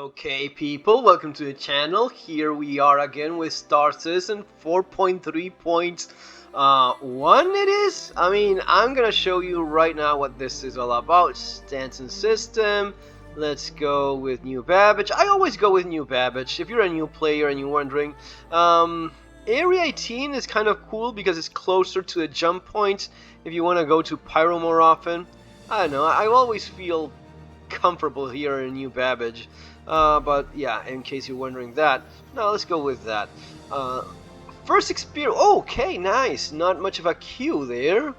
Okay, people, welcome to the channel. Here we are again with Star Citizen 4.3.1 it is? I'm gonna show you right now what this is all about. Stance and system. Let's go with new Babbage. I always go with new Babbage. If you're a new player and you're wondering, Area 18 is kind of cool because it's closer to the jump point if you want to go to Pyro more often. I don't know, I always feel comfortable here in new Babbage. But yeah, in case you're wondering that, no, let's go with that. First experience. Oh, okay, nice. Not much of a queue there.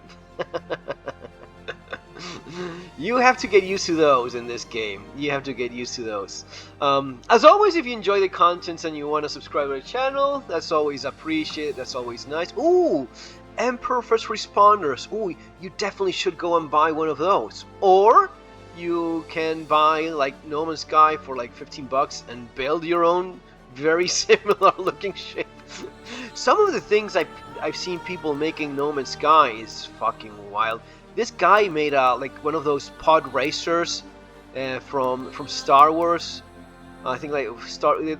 You have to get used to those in this game. You have to get used to those. As always, if you enjoy the contents and you want to subscribe to the channel, that's always appreciated. That's always nice. Ooh, Emperor First Responders. Ooh, you definitely should go and buy one of those. Or you can buy like No Man's Sky for like 15 bucks and build your own very similar looking ship. Some of the things I've seen people making No Man's Sky is fucking wild. This guy made like one of those pod racers from Star Wars. I think like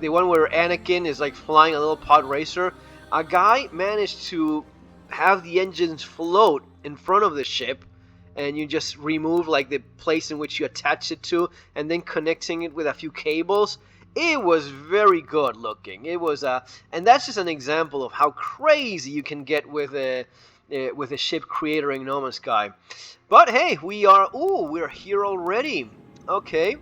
the one where Anakin is like flying a little pod racer. A guy managed to have the engines float in front of the ship, and you just remove like the place in which you attach it to, and then connecting it with a few cables. It was very good looking. It was and that's just an example of how crazy you can get with a ship creator in No Man's Sky. But hey, we're here already. Okay.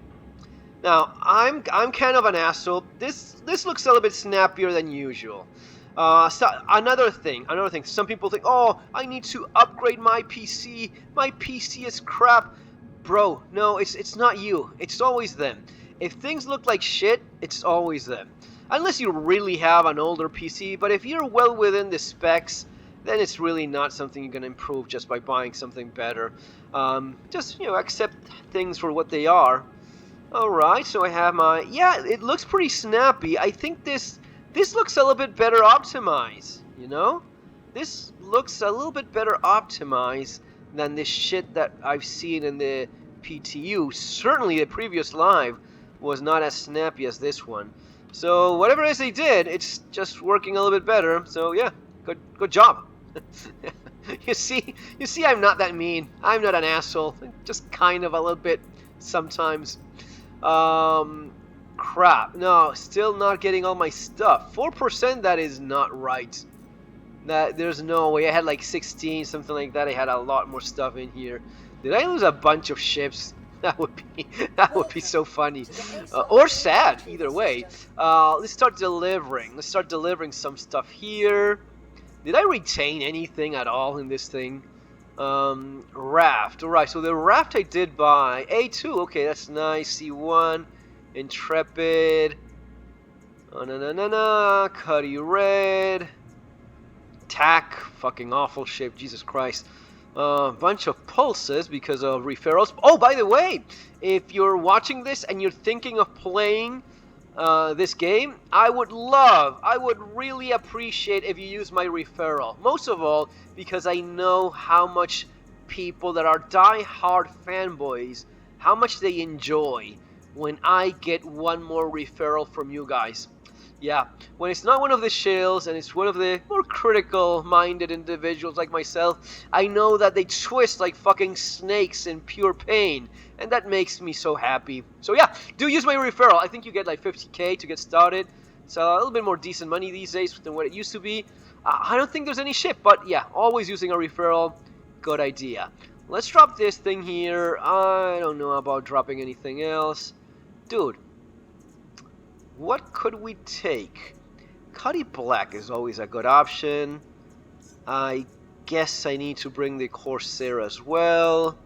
Now I'm kind of an asshole. This looks a little bit snappier than usual. So another thing. Some people think, oh, I need to upgrade my PC. My PC is crap. Bro, no, it's not you. It's always them. If things look like shit, it's always them. Unless you really have an older PC, but if you're well within the specs, then it's really not something you're going to improve just by buying something better. Just, accept things for what they are. Alright, so I have my... Yeah, it looks pretty snappy. I think this looks a little bit better optimized, This looks a little bit better optimized than the shit that I've seen in the PTU. Certainly the previous live was not as snappy as this one. So whatever it is they did, it's just working a little bit better. So yeah, good job. You see, I'm not that mean. I'm not an asshole. Just kind of a little bit sometimes. Crap. No, still not getting all my stuff. 4%, that is not right. There's no way. I had like 16, something like that. I had a lot more stuff in here. Did I lose a bunch of ships? That would be so funny. Or sad, either way. Let's start delivering. Let's start delivering some stuff here. Did I retain anything at all in this thing? Raft. Alright, so the raft I did buy. A2, okay, that's nice. C1. Intrepid. Cuddy Red. Tack. Fucking awful ship. Jesus Christ. Bunch of pulses because of referrals. Oh, by the way, if you're watching this and you're thinking of playing this game, I would really appreciate if you use my referral. Most of all, because I know how much people that are die-hard fanboys, how much they enjoy when I get one more referral from you guys. Yeah, when it's not one of the shills and it's one of the more critical-minded individuals like myself, I know that they twist like fucking snakes in pure pain, and that makes me so happy. So yeah, do use my referral. I think you get like 50k to get started. It's a little bit more decent money these days than what it used to be. I don't think there's any ship, but yeah, always using a referral, good idea. Let's drop this thing here. I don't know about dropping anything else. Dude. What could we take? Cuddy Black is always a good option. I guess I need to bring the Corsair as well.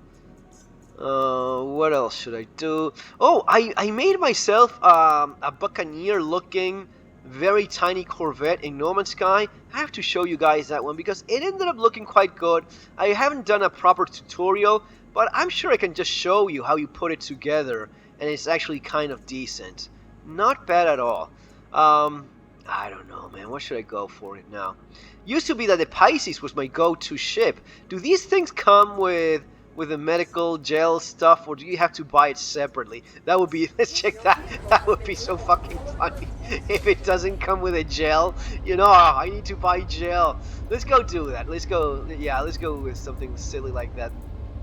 What else should I do? Oh, I made myself a Buccaneer looking very tiny Corvette in No Man's Sky. I have to show you guys that one because it ended up looking quite good. I haven't done a proper tutorial, but I'm sure I can just show you how you put it together, and it's actually kind of decent. Not bad at all. I don't know, man. What should I go for it now? Used to be that the Pisces was my go-to ship. Do these things come with with the medical gel stuff, or do you have to buy it separately? That would be, let's check that. That would be so fucking funny if it doesn't come with a gel. You know, I need to buy gel. Let's go do that. Let's go, yeah, let's go with something silly like that.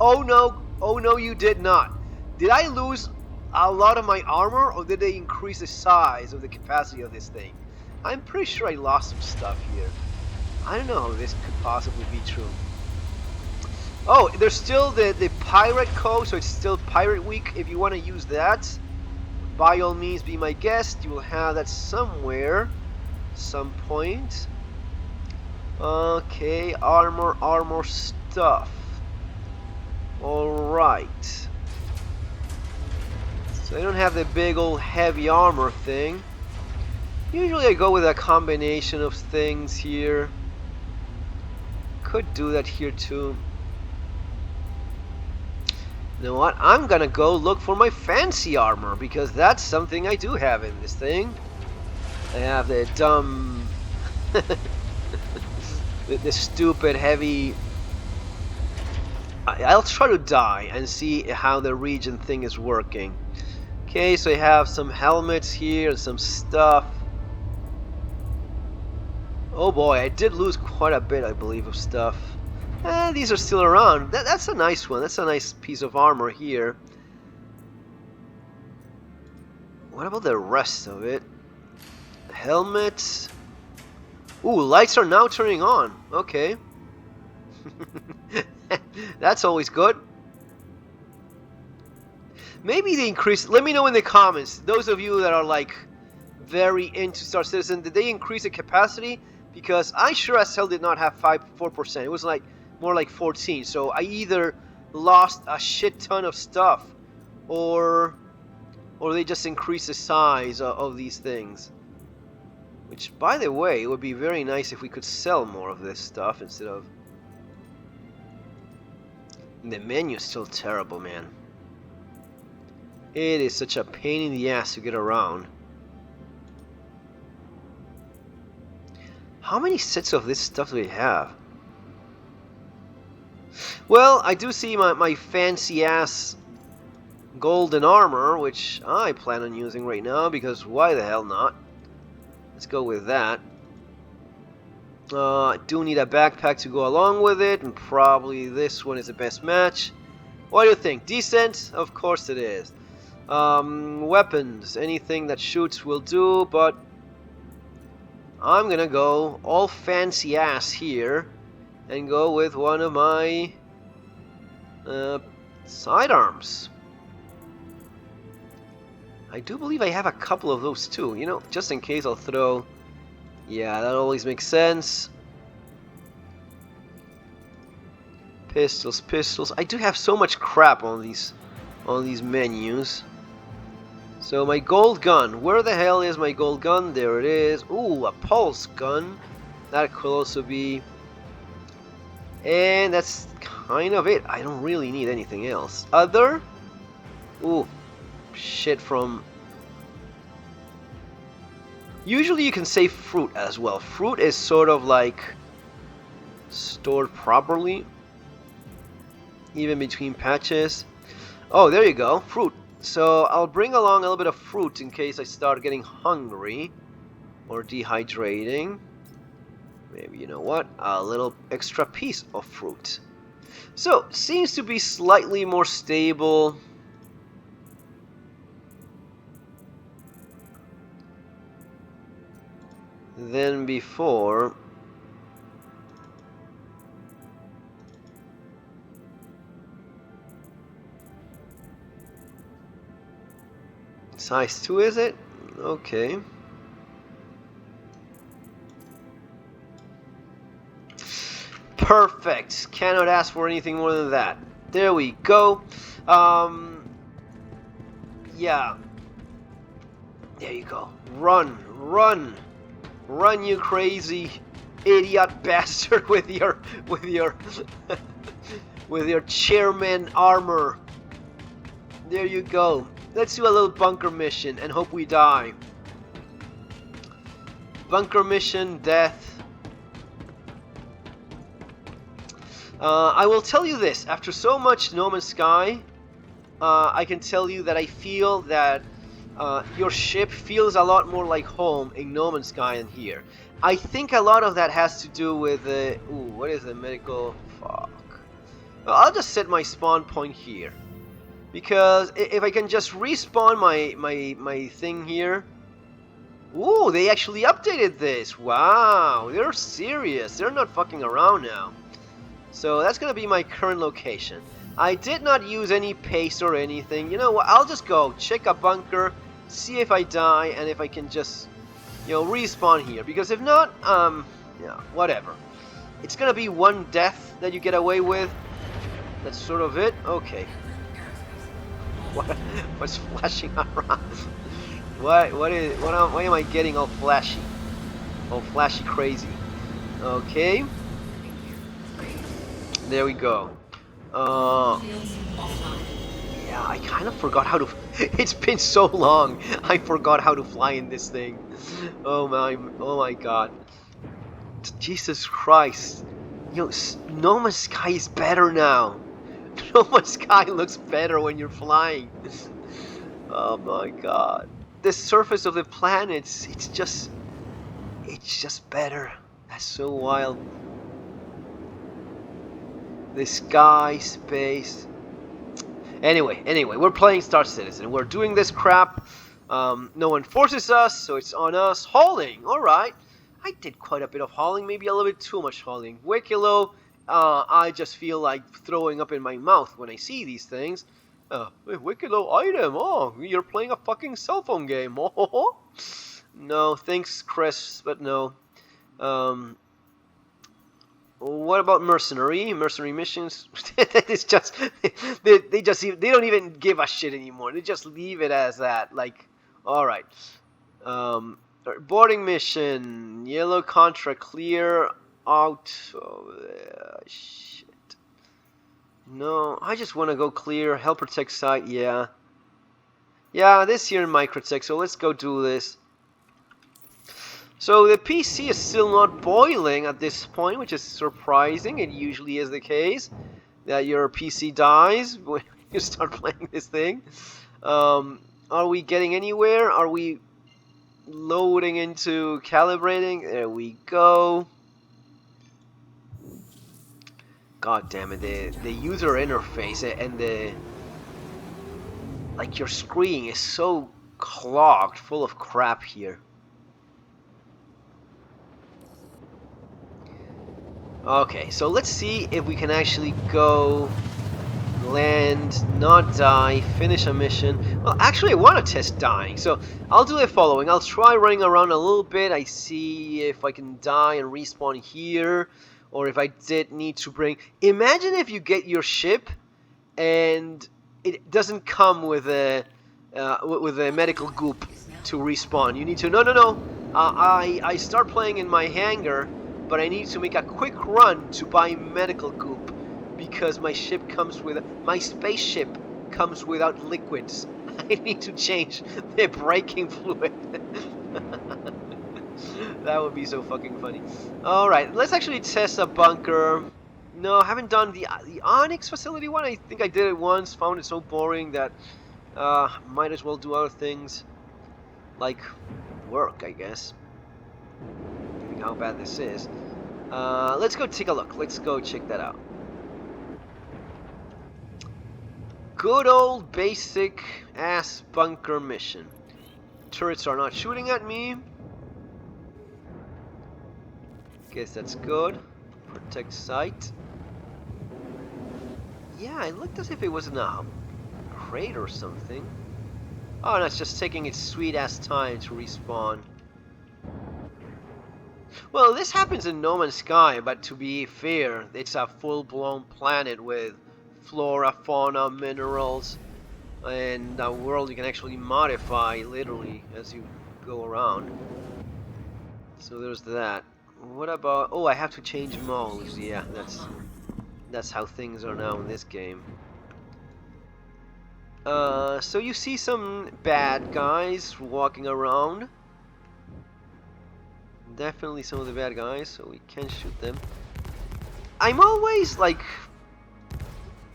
Oh no, you did not. Did I lose a lot of my armor, or did they increase the size of the capacity of this thing? I'm pretty sure I lost some stuff here. I don't know how this could possibly be true. Oh, there's still the pirate code, so it's still Pirate Week. If you want to use that, by all means be my guest. You will have that somewhere, some point. Okay, armor stuff. Alright. So I don't have the big old heavy armor thing. Usually I go with a combination of things here. Could do that here too. You know what? I'm gonna go look for my fancy armor, because that's something I do have in this thing. I have the dumb... the stupid heavy... I'll try to die and see how the region thing is working. Okay, so I have some helmets here and some stuff. Oh boy, I did lose quite a bit, I believe, of stuff. These are still around. That's a nice one. That's a nice piece of armor here. What about the rest of it? Helmets. Ooh, lights are now turning on. Okay. That's always good. Maybe they increase. Let me know in the comments. Those of you that are like very into Star Citizen, did they increase the capacity? Because I sure as hell did not have 4%. It was like more like 14. So I either lost a shit ton of stuff, or they just increased the size of these things. Which, by the way, it would be very nice if we could sell more of this stuff instead of... The menu's still terrible, man. It is such a pain in the ass to get around. How many sets of this stuff do we have? Well, I do see my fancy-ass golden armor, which I plan on using right now, because why the hell not? Let's go with that. I do need a backpack to go along with it, and probably this one is the best match. What do you think? Decent? Of course it is. Weapons. Anything that shoots will do, but I'm gonna go all fancy ass here and go with one of my sidearms. I do believe I have a couple of those too. You know, just in case I'll throw... Yeah, that always makes sense. Pistols. I do have so much crap on these menus. So my gold gun. Where the hell is my gold gun? There it is. Ooh, a pulse gun. That could also be. And that's kind of it. I don't really need anything else. Other? Ooh, shit from... Usually you can save fruit as well. Fruit is sort of like stored properly, even between patches. Oh, there you go, fruit. So I'll bring along a little bit of fruit in case I start getting hungry or dehydrating. Maybe, you know what, a little extra piece of fruit. So, seems to be slightly more stable. Than before. Size 2 is it? Okay. Perfect. Cannot ask for anything more than that. There we go. Yeah. There you go. Run, run. Run, you crazy idiot bastard with your with your chairman armor. There you go. Let's do a little bunker mission and hope we die. Bunker mission, death. I will tell you this, after so much No Man's Sky, I can tell you that I feel that your ship feels a lot more like home in No Man's Sky than here. I think a lot of that has to do with the... Ooh, what is the medical... Fuck. Well, I'll just set my spawn point here. Because if I can just respawn my thing here... Ooh, they actually updated this! Wow, they're serious. They're not fucking around now. So that's gonna be my current location. I did not use any paste or anything. You know what? I'll just go check a bunker, see if I die, and if I can just, you know, respawn here. Because if not, yeah, whatever. It's gonna be one death that you get away with. That's sort of it. Okay. What's flashing around? Why am I getting all flashy? All flashy crazy. Okay. There we go. Yeah, I kind of forgot how to... It's been so long, I forgot how to fly in this thing. Oh my god. Jesus Christ. You know, No Man's Sky is better now. No Man's Sky looks better when you're flying. Oh my god. The surface of the planets, it's just better. That's so wild. The sky, space. Anyway, we're playing Star Citizen. We're doing this crap. No one forces us, so it's on us. Hauling, alright. I did quite a bit of hauling, maybe a little bit too much hauling. Wikilo, I just feel like throwing up in my mouth when I see these things. Wikilo item, oh, you're playing a fucking cell phone game. Oh, no, thanks, Chris, but no. What about mercenary missions? It's just they don't even give a shit anymore. They just leave it as that. Like, all right, boarding mission, yellow contract, clear out. Oh, shit. No, I just want to go clear. Help protect site. Yeah, this here in Microtech. So let's go do this. So the PC is still not boiling at this point, which is surprising. It usually is the case that your PC dies when you start playing this thing. Are we getting anywhere? Are we loading into calibrating? There we go. God damn it, the user interface and the... Like, your screen is so clogged, full of crap here. Okay, so let's see if we can actually go, land, not die, finish a mission. Well, actually, I want to test dying, so I'll do the following. I'll try running around a little bit. I see if I can die and respawn here, or if I did need to bring... Imagine if you get your ship and it doesn't come with a medical goop to respawn. You need to... No. I start playing in my hangar, but I need to make a quick run to buy medical goop because my ship comes with... My spaceship comes without liquids. I need to change the braking fluid. That would be so fucking funny. Alright, let's actually test a bunker. No, I haven't done the Onyx facility one. I think I did it once, found it so boring that might as well do other things. Like work, I guess. How bad this is. Let's go take a look. Let's go check that out. Good old basic ass bunker mission. Turrets are not shooting at me. Guess that's good. Protect site. Yeah, it looked as if it was in a crate or something. Oh, no, it's just taking its sweet ass time to respawn. Well, this happens in No Man's Sky, but to be fair, it's a full-blown planet with flora, fauna, minerals, and a world you can actually modify, literally, as you go around. So there's that. What about... Oh, I have to change modes. Yeah, that's how things are now in this game. So you see some bad guys walking around. Definitely some of the bad guys, so we can shoot them. I'm always like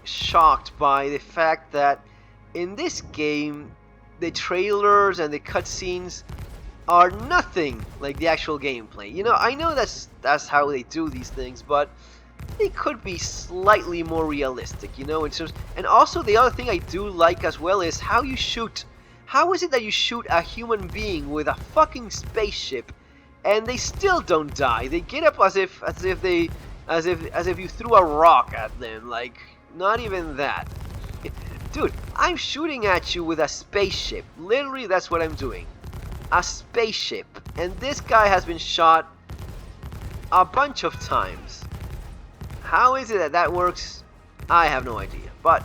shocked by the fact that in this game the trailers and the cutscenes are nothing like the actual gameplay. You know, I know that's how they do these things, but they could be slightly more realistic, you know, in terms. And also the other thing I do like as well is how you shoot. How is it that you shoot a human being with a fucking spaceship and they still don't die? They get up as if you threw a rock at them, like not even that. Dude, I'm shooting at you with a spaceship. Literally, that's what I'm doing. A spaceship. And this guy has been shot a bunch of times. How is it that that works? I have no idea. But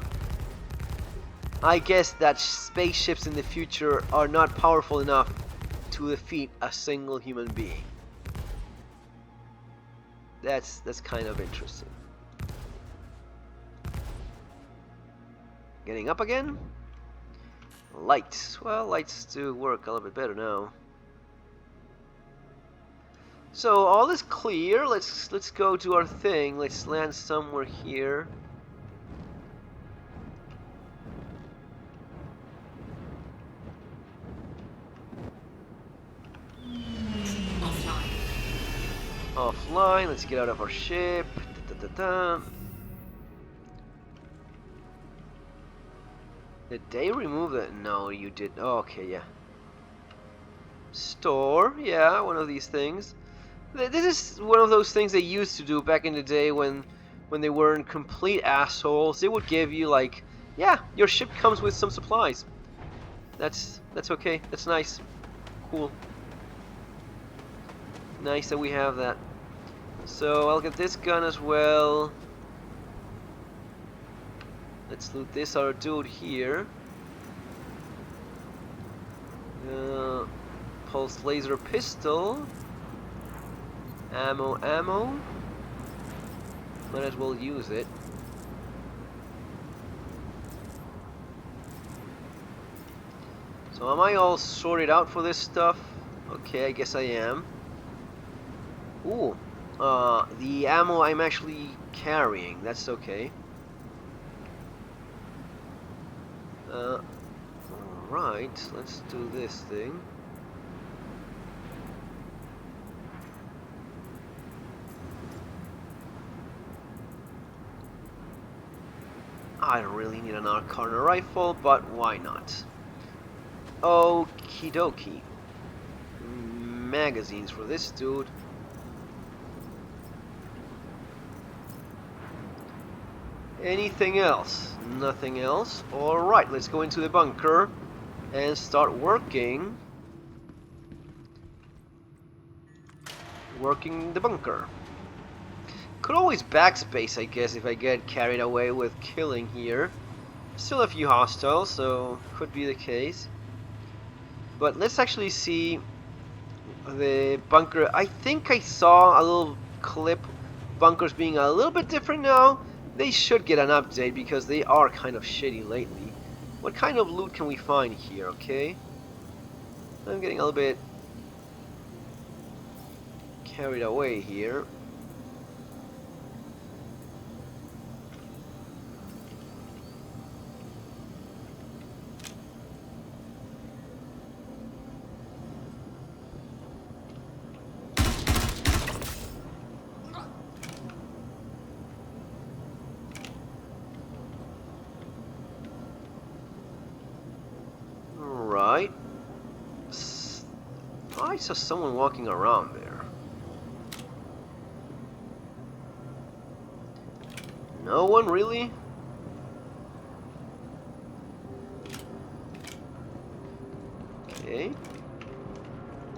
I guess that spaceships in the future are not powerful enough to defeat a single human being. That's kind of interesting. Getting up again? Lights. Well, lights do work a little bit better now. So all is clear. Let's go do our thing. Let's land somewhere here. Offline. Let's get out of our ship. Did they remove that? No, you did. Oh, okay, yeah. Store, yeah, one of these things. This is one of those things they used to do back in the day when they weren't complete assholes. They would give you like, yeah, your ship comes with some supplies. That's okay. That's nice. Cool. Nice that we have that. So I'll get this gun as well. Let's loot this other dude here. Pulse laser pistol. Ammo. Might as well use it. So am I all sorted out for this stuff? Okay, I guess I am. Ooh, the ammo I'm actually carrying. That's okay. Alright, let's do this thing. I don't really need an arc corner rifle, but why not? Okie dokie. Magazines for this dude. Anything else? Nothing else. Alright, let's go into the bunker and start working. Working the bunker. Could always backspace, I guess, if I get carried away with killing here. Still a few hostiles, so could be the case. But let's actually see the bunker. I think I saw a little clip. Bunkers being a little bit different now. They should get an update because they are kind of shitty lately. What kind of loot can we find here, okay? I'm getting a little bit carried away here. Right. I saw someone walking around there. No one really? Okay.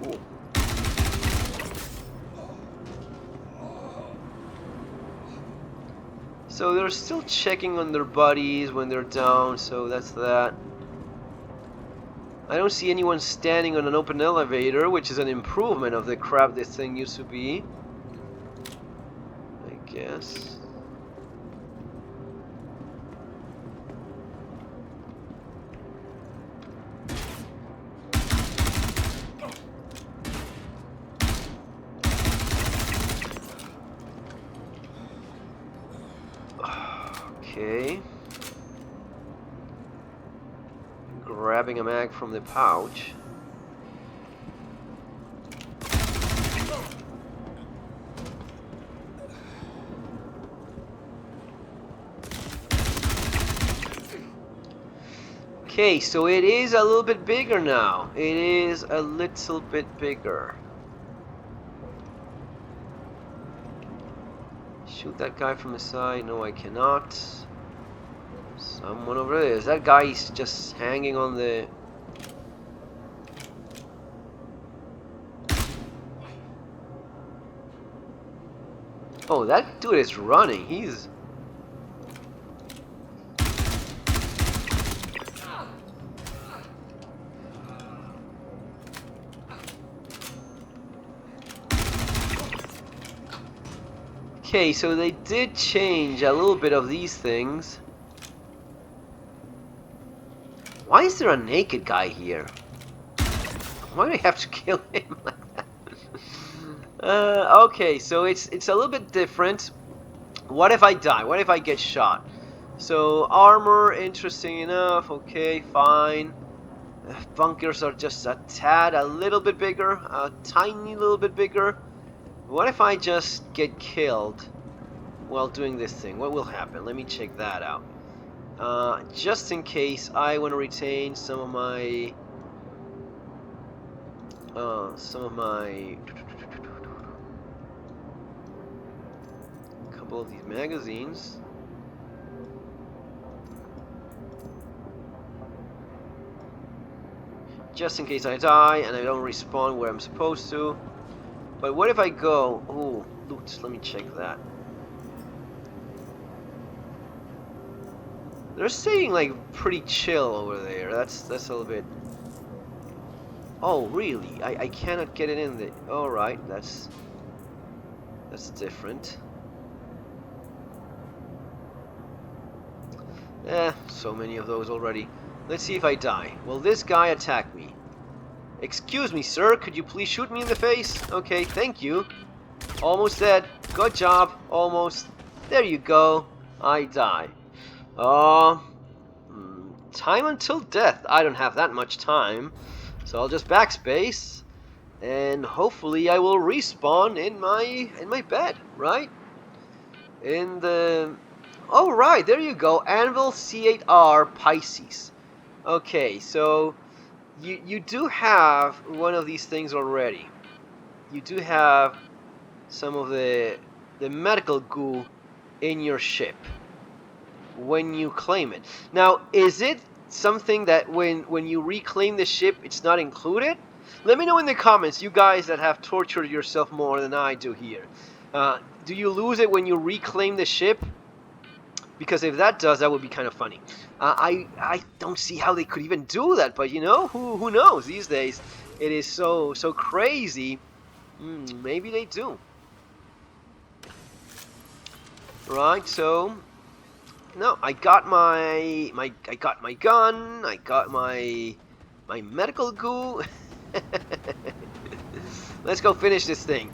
Ooh. So they're still checking on their buddies when they're down, so that's that. I don't see anyone standing on an open elevator, which is an improvement of the crap this thing used to be, I guess. Okay. Grabbing a mag from the pouch. Okay, so it is a little bit bigger now. It is a little bit bigger. Shoot that guy from the side. No, I cannot. Someone over there. Is that guy just hanging on the... Oh, that dude is running. He's... Okay, so they did change a little bit of these things. Why is there a naked guy here? Why do I have to kill him like that? Okay, so it's a little bit different. What if I die? What if I get shot? So armor, interesting enough. Okay, fine. Bunkers are just a tad, a little bit bigger, a tiny little bit bigger. What if I just get killed while doing this thing? What will happen? Let me check that out. Just in case, I want to retain some of my couple of these magazines. Just in case I die and I don't respawn where I'm supposed to. But what if I go... Oh, loot. Let me check that. They're staying like pretty chill over there. That's a little bit... Oh, really? I cannot get it in there. Alright, that's different. So many of those already. Let's see if I die. Will this guy attack me? Excuse me, sir. Could you please shoot me in the face? Okay, thank you. Almost dead. Good job. Almost. There you go. I die. Time until death. I don't have that much time. So I'll just backspace. And hopefully I will respawn in my bed, right? In the... Oh, right. There you go. Anvil C8R Pisces. Okay, so... You do have one of these things already. You do have some of the medical goo in your ship when you claim it. Now, is it something that when you reclaim the ship, it's not included? Let me know in the comments, you guys that have tortured yourself more than I do here. Do you lose it when you reclaim the ship? Because if that does, that would be kind of funny. I don't see how they could even do that, but you know, who knows? These days, it is so crazy. Maybe they do. Right, so no, I got my gun, I got my medical goo. Let's go finish this thing.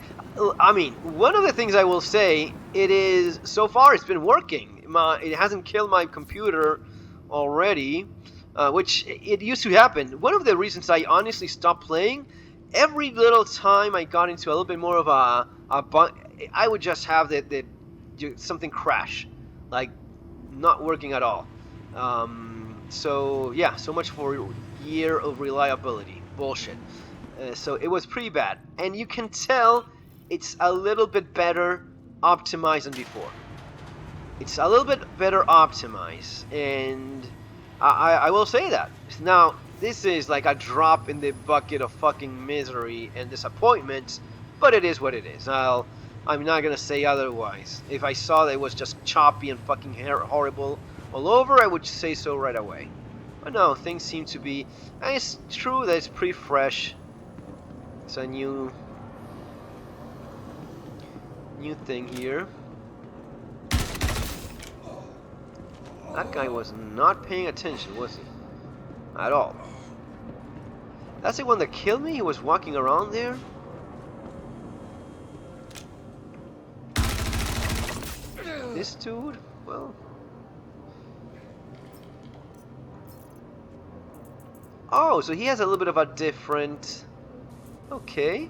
I mean, one of the things I will say, it is so far it's been working. It hasn't killed my computer already, which it used to happen. One of the reasons I honestly stopped playing, every little time I got into a little bit more of a bug, I would just have something crash, like not working at all. So yeah, so much for year of reliability. Bullshit. So it was pretty bad, and you can tell it's a little bit better optimized than before. It's a little bit better optimized, and I will say that. Now, this is like a drop in the bucket of fucking misery and disappointment, but it is what it is. I'm not gonna say otherwise. If I saw that it was just choppy and fucking horrible all over, I would say so right away. But no, things seem to be... And it's true that it's pretty fresh. It's a new thing here. That guy was not paying attention, was he? At all. That's the one that killed me? He was walking around there? This dude? Well... Oh, so he has a little bit of a different... Okay.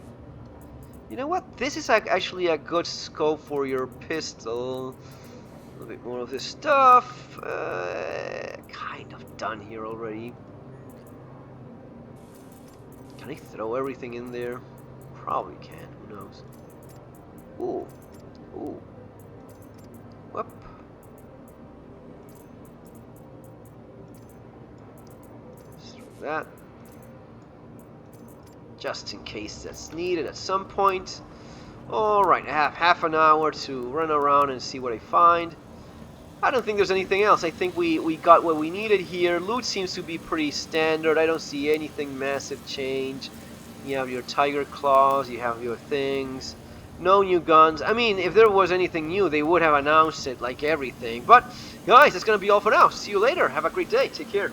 You know what? This is actually a good scope for your pistol. A little bit more of this stuff. Kind of done here already. Can I throw everything in there? Probably can. Who knows? Ooh. Ooh. Whoop. Just throw that. Just in case that's needed at some point. Alright, I have half an hour to run around and see what I find. I don't think there's anything else. I think we got what we needed here. Loot seems to be pretty standard. I don't see anything massive change. You have your tiger claws, you have your things. No new guns. I mean, if there was anything new, they would have announced it like everything. But, guys, that's going to be all for now. See you later. Have a great day. Take care.